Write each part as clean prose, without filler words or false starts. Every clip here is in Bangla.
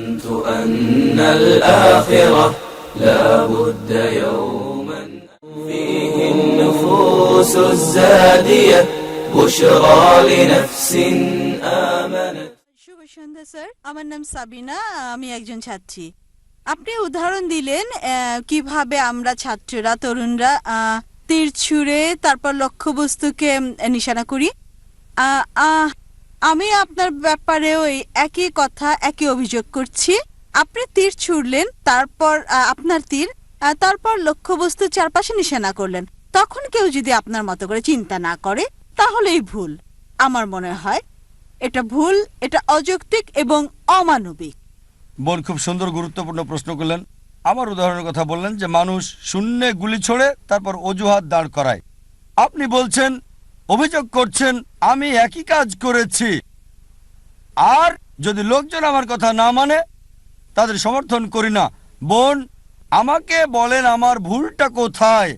أن الآخرة لا بد يوما فيه النفوس الزادية بشرى لنفس آمنت. শুভ সন্ধ্যা স্যার, আমার নাম সাবিনা, আমি একজন ছাত্রী। আপনি উদাহরণ দিলেন কিভাবে আমরা ছাত্ররা তরুণরা তীর ছুঁড়ে তারপর লক্ষ্যবস্তুকে নিশানা করি। আমি আপনার ব্যাপারে ওই একই কথা, একই অভিযোগ করছি। আপনি তীর ছুঁড়লেন, তারপর আপনার তীর, তারপর লক্ষ্যবস্তুর চারপাশে নিশানা করলেন। তখন কেউ যদি আপনার মতো করে চিন্তা না করে তাহলেই ভুল। আমার মনে হয় এটা ভুল, এটা অযৌক্তিক এবং অমানবিক। বোন খুব সুন্দর গুরুত্বপূর্ণ প্রশ্ন করলেন। আমার উদাহরণের কথা বললেন যে মানুষ শূন্যে গুলি ছোড়ে তারপর অজুহাত দাঁড় করায়। আপনি বলছেন, অভিযোগ করছেন আমি একই কাজ করেছি, আর যদি লোকজন আমার কথা না মানে তাদের সমর্থন করি না। বোন, আমাকে বলেন আমার ভুলটা কোথায়,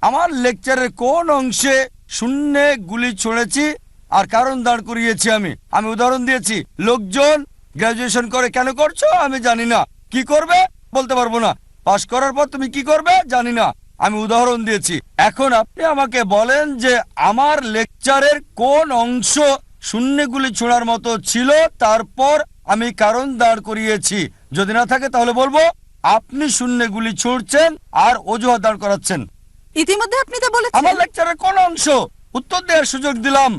আমার লেকচারের কোন অংশে শূন্যে গুলি ছুঁড়েছি আর কারণ দাঁড় করিয়েছি। আমি উদাহরণ দিয়েছি। লোকজন গ্রাজুয়েশন করে কেন করছো আমি জানি না, কি করবে বলতে পারবো না, পাশ করার পর তুমি কি করবে জানি না, আমি উদাহরণ দিয়েছি। এখন আপনি আমাকে বলেন যে আমার লেকচারের কোন অংশ শূন্যে গুলি ছোড়ার মতো ছিল, তারপর আমি কারণ দাঁড় করিয়েছি। যদি না থাকে তাহলে বলবো আপনি শূন্যে গুলি ছুড়ছেন আর অজুহাত দাঁড় করাচ্ছেন। ইতিমধ্যে আপনি তো বলেছেন আমার লেকচারের কোন অংশ, উত্তর দেওয়ার সুযোগ দিলাম,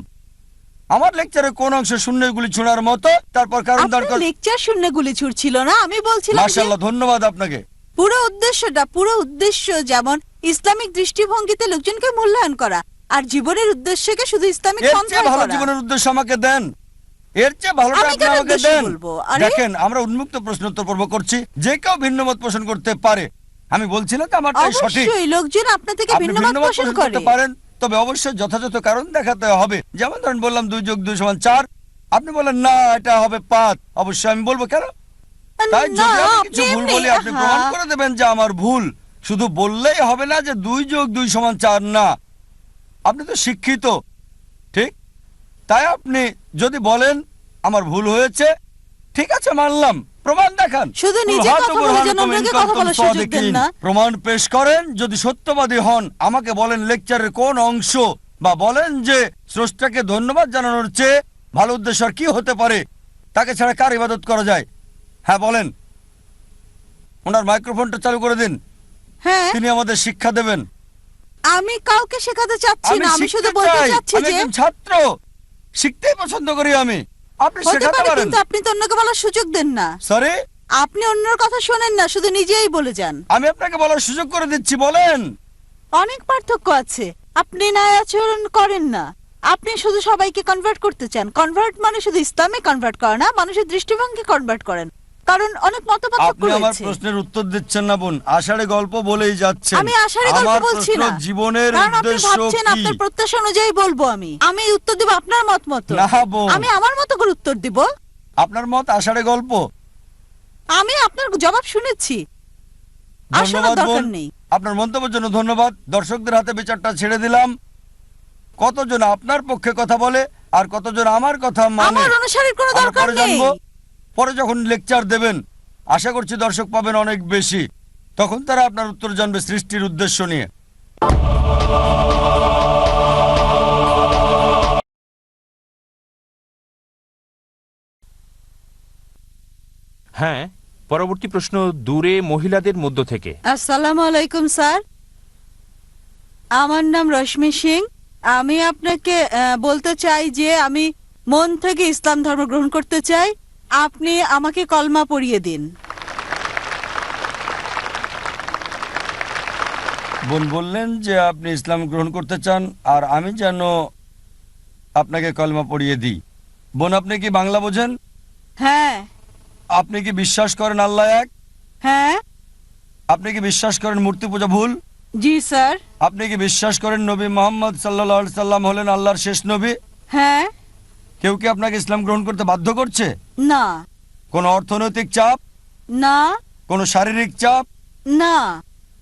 আমার লেকচারে কোন অংশ শূন্য গুলি ছোড়ার মতো, তারপর কারণ দাঁড় কর। লেকচার শূন্য গুলি ছুড়ছিল না, আমি বলছিলাম মাশাআল্লাহ, ধন্যবাদ আপনাকে। পুরো উদ্দেশ্য যেমন ইসলামিক দৃষ্টিভঙ্গিতে লোকজনকে মূল্যায়ন করা, আর জীবনের উদ্দেশ্যকে শুধু ইসলামিক পন্থায় করা। ভালো জীবনের উদ্দেশ্য আমাকে দেন, এর চেয়ে ভালোটা আপনি আমাকে দেন। দেখেন, আমরা উন্মুক্ত প্রশ্নোত্তর পর্ব করছি, যে কেউ ভিন্ন মত পোষণ করতে পারে। আমি বলছি না যে আমারটাই সঠিক, অবশ্যই লোকজন আপনার থেকে ভিন্ন মত পোষণ করতে পারেন, তবে অবশ্যই যথাযথ কারণ দেখাতে হবে। যেমন ধরেন বললাম 2 + 2 = 4, আপনি বলেন না এটা হবে 5, অবশ্যই আমি বলবো কেন। তাই যদি আমি কিছু ভুল বলি আপনি প্রমাণ করে দেবেন যে আমার ভুল। শুধু বললেই হবে না যে 2 + 2 = 4 না। আপনি তো শিক্ষিত, ঠিক? তাই আপনি যদি বলেন আমার ভুল হয়েছে, ঠিক আছে মানলাম, প্রমাণ দেখান। শুধু নিজে কথা বলে যেন অন্যকে কথা বলার সুযোগ দেন না। প্রমাণ পেশ করেন। যদি সত্যবাদী হন আমাকে বলেন লেকচারের কোন অংশ, বা বলেন যে স্রষ্টাকে ধন্যবাদ জানানোর চেয়ে ভালো উদ্দেশ্য আর কি হতে পারে, তাকে ছাড়া কার ইবাদত করা যায়। হ্যাঁ বলেন। ওনার মাইক্রোফোনটা চালু করে দিন। হ্যাঁ, তিনি আমাদের শিক্ষা দেবেন। আমি কাউকে শেখাতে চাচ্ছি না, আমি শুধু বলতে চাচ্ছি যে আমি ছাত্র, শিখতেই পছন্দ করি আমি। আপনি শেখাতে পারেন, কিন্তু আপনি তো অন্যকে বলার সুযোগ দেন না। সরি, আপনি অন্যের কথা শোনেন না, শুধু নিজেই বলে যান। আমি আপনাকে বলার সুযোগ করে দিচ্ছি, বলেন। অনেক পার্থক্য আছে। আপনি ন্যায় আচরণ করেন না, আপনি শুধু সবাইকে কনভার্ট করতে চান। কনভার্ট মানে শুধু ইসলামে কনভার্ট করা না, মানুষের দৃষ্টিভঙ্গি কনভার্ট করেন, কারণ অনেক মতপার্থক্য রয়েছে। আপনি আমার প্রশ্নের উত্তর দিচ্ছেন না বোন, আষাঢ়ে গল্প বলেই যাচ্ছেন। আমি আষাঢ়ে গল্প বলছি না, জীবনের উদ্দেশ্য কি আপনার প্রত্যাশা অনুযায়ী বলবো। আমি উত্তর দেব আপনার মত মতো না বোন, আমি আমার মতো করে উত্তর দিব। আপনার মত আষাঢ়ে গল্প। আমি আপনার জবাব শুনেছি, ধন্যবাদ বোন, আপনার মন্তব্যের জন্য ধন্যবাদ। দর্শকদের হাতে বিচারটা ছেড়ে দিলাম। কতজন আপনার পক্ষে কথা বলে আর কতজন আমার কথা মানে, আমার অনুসারীর কোনো দরকার নেই। পরে যখন লেকচার দেবেন আশা করছি দর্শক পাবেন অনেক বেশি, তখন তারা আপনার উত্তর জানবে সৃষ্টির উদ্দেশ্য নিয়ে। হ্যাঁ, পরবর্তী প্রশ্ন দূরে মহিলাদের মধ্য থেকে। আসসালামু আলাইকুম স্যার, আমার নাম রশ্মি সিং। আমি আপনাকে বলতে চাই যে আমি মন থেকে ইসলাম ধর্ম গ্রহণ করতে চাই। আপনি আমাকে কলমা পড়িয়ে দিন। বোন বললেন যে আপনি ইসলাম গ্রহণ করতে চান আর আমি যেন আপনাকে কলমা পড়িয়ে দিই। বোন, আপনি কি বাংলা বোঝেন? হ্যাঁ। আপনি কি বিশ্বাস করেন আল্লাহ এক? হ্যাঁ। আপনি কি বিশ্বাস করেন মূর্তি পূজা ভুল? জি স্যার। আপনি কি বিশ্বাস করেন নবী মুহাম্মদ সাল্লাল্লাহু আলাইহি সাল্লাম হলেন আল্লাহর শেষ নবী? হ্যাঁ। কেউ কি আপনাকে ইসলাম গ্রহণ করতে বাধ্য করছে? না। কোনো অর্থনৈতিক চাপ? না। কোনো শারীরিক চাপ? না।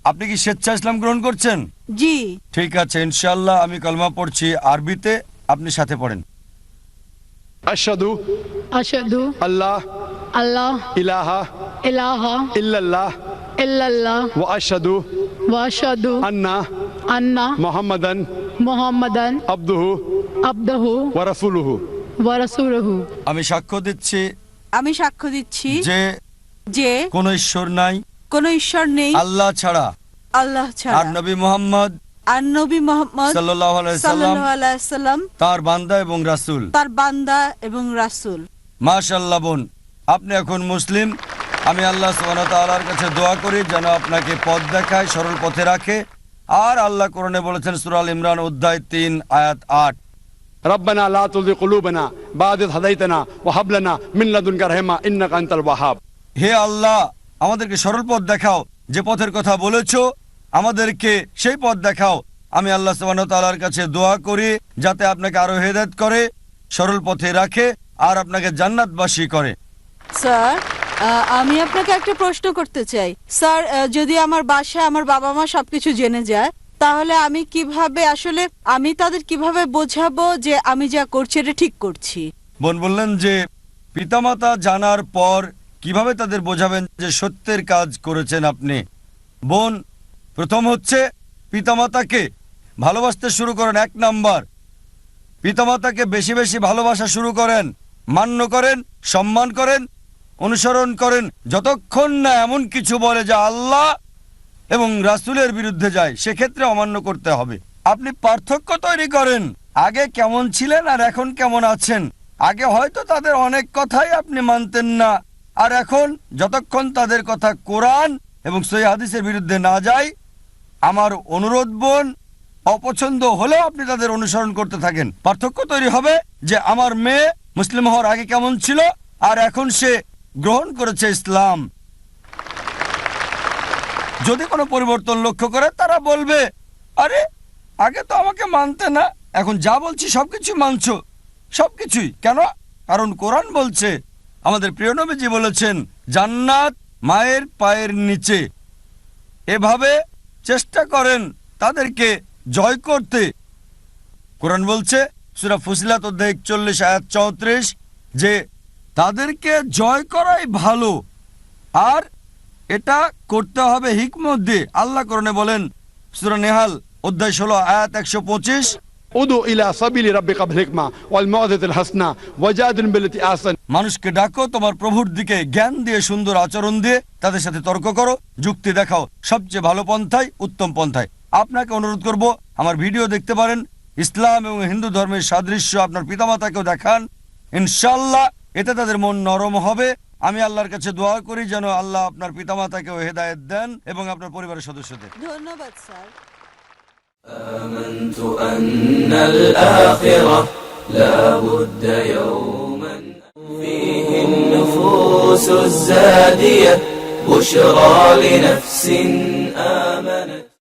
আপনি কি স্বেচ্ছা ইসলাম গ্রহণ করছেন? জি। ঠিক আছে, ইনশাআল্লাহ আমি কলমা পড়ছি আরবিতে, আপনি সাথে পড়েন। আশহাদু আশহাদু আল্লাহ আল্লাহ ইলাহা ইলাহা ইল্লাল্লাহ ইল্লাল্লাহ ওয়া আশহাদু ওয়া আশহাদু আন্না মুহাম্মাদান মুহাম্মাদান আবদুহু আবদুহু ওয়া রাসূলুহু ওয়া রাসূলুহু। আমি সাক্ষ্য দিচ্ছি আমি সাক্ষ্য দিচ্ছি যে কোনো ঈশ্বর নাই, কোনো ঈশ্বর নেই আল্লাহ ছাড়া, আল্লাহ ছাড়া, আর নবী মুহাম্মদ সাল্লাল্লাহু আলাইহি সাল্লাম তার বান্দা এবং রাসূল। তার বান্দা এবং রাসূল। মাশাআল্লাহ বোন, আপনি এখন মুসলিম। আমি আল্লাহ সুবহানাহু ওয়া তাআলার কাছে দোয়া করি যেন আপনাকে পথ দেখায়, সরল পথে রাখে। আর আল্লাহ কোরআনে বলেছেন সূরা আল ইমরান অধ্যায় 3 আয়াত 8, রব্বানা লা তুযিগ কুলুবানা বা'দা ইয হাদাইতানা ওয়া হাব লানা মিন লাদুনকা রাহমা ইন্নাকা আনতাল ওয়াহ্হাব। হে আল্লাহ, আমাদেরকে সরল পথ দেখাও, যে পথের কথা বলেছো আমাদেরকে সেই পথ দেখাও। আমি আল্লাহ সুবহানাহু ওয়া তাআলার কাছে দোয়া করি যাতে আপনাকে আরো হেদায়েত করে, সরল পথে রাখে আর আপনাকে জান্নাতবাসী করে। স্যার, আমি আপনাকে একটা প্রশ্ন করতে চাই। স্যার, যদি আমার বাসায় আমার বাবা মা সবকিছু জেনে যায়, তাহলে আমি তাদের কিভাবে বোঝাবো যে আমি যা করছি এটা ঠিক করছি? বোন বললেন যে পিতামাতা জানার পর কিভাবে তাদের বোঝাবেন যে সত্যের কাজ করেছেন আপনি। বোন, প্রথম হচ্ছে পিতামাতাকে ভালোবাসতে শুরু করেন। 1 নাম্বার, পিতামাতাকে বেশি বেশি ভালোবাসা শুরু করেন, মান্য করেন, সম্মান করেন, অনুসরণ করেন, যতক্ষণ না এমন কিছু বলে যা আল্লাহ এবং রাসূলের বিরুদ্ধে যায়, সেক্ষেত্রে অমান্য করতে হবে। আপনি পার্থক্য তৈরি করেন, আগে কেমন ছিলেন আর এখন কেমন আছেন। আগে হয়তো তাদের অনেক কথাই আপনি মানতেন না, আর এখন যতক্ষণ তাদের কথা কোরআন এবং সহিহ হাদিসের বিরুদ্ধে না যায়, আমার অনুরোধ বোন, অপছন্দ হলেও আপনি তাদের অনুসরণ করতে থাকেন। পার্থক্য তৈরি হবে যে আমার মেয়ে মুসলিম হওয়ার আগে কেমন ছিল আর এখন সে গ্রহণ করেছে ইসলাম। যদি কোনো পরিবর্তন লক্ষ্য করে, তারা বলবে, আরে আগে তো আমাকে মানতে না, এখন যা বলছি সবকিছু মানছো। সবকিছুই কেন? কারণ কোরআন বলছে, আমাদের প্রিয় নবীজি বলেছেন, জান্নাত মায়ের পায়ের নিচে। এভাবে চেষ্টা করেন তাদেরকে জয় করতে। কোরআন বলছে সূরা ফুসিলাত অধ্যায় 41 আয়াত 34 যে তাদেরকে জয় করাই ভালো, আর এটা করতে হবে হিকমত দিয়ে। আল্লাহ কোরআনে বলেন সূরা নেহাল অধ্যায় 16 আয়াত 125, উদু ইলা সাবিলি রাব্বিকা বিল হিকমা ওয়াল মাউযাতিল হাসনা ওয়াজাদিল বিল্লাতি আহসান। মানুষকে ডাকো তোমার প্রভুর দিকে, জ্ঞান দিয়ে, সুন্দর আচরণ দিয়ে তাদের সাথে তর্ক করো, যুক্তি দেখাও সবচেয়ে ভালো পন্থায়, উত্তম পন্থায়। আপনাকে অনুরোধ করব, আমার ভিডিও দেখতে পারেন, ইসলাম এবং হিন্দু ধর্মের সাদৃশ্য আপনার পিতামাতাকেও দেখান। ইনশাআল্লাহ এতে তাদের মন নরম হবে। আমি আল্লাহর কাছে দোয়া করি যেন আল্লাহ আপনার পিতামাতাকেও হেদায়েত দেন এবং আপনার পরিবারের সদস্যদের। ধন্যবাদ স্যার। آمنت أن الآخرة لا بد يوما فيه النفوس الزادية بشرى لنفس آمنت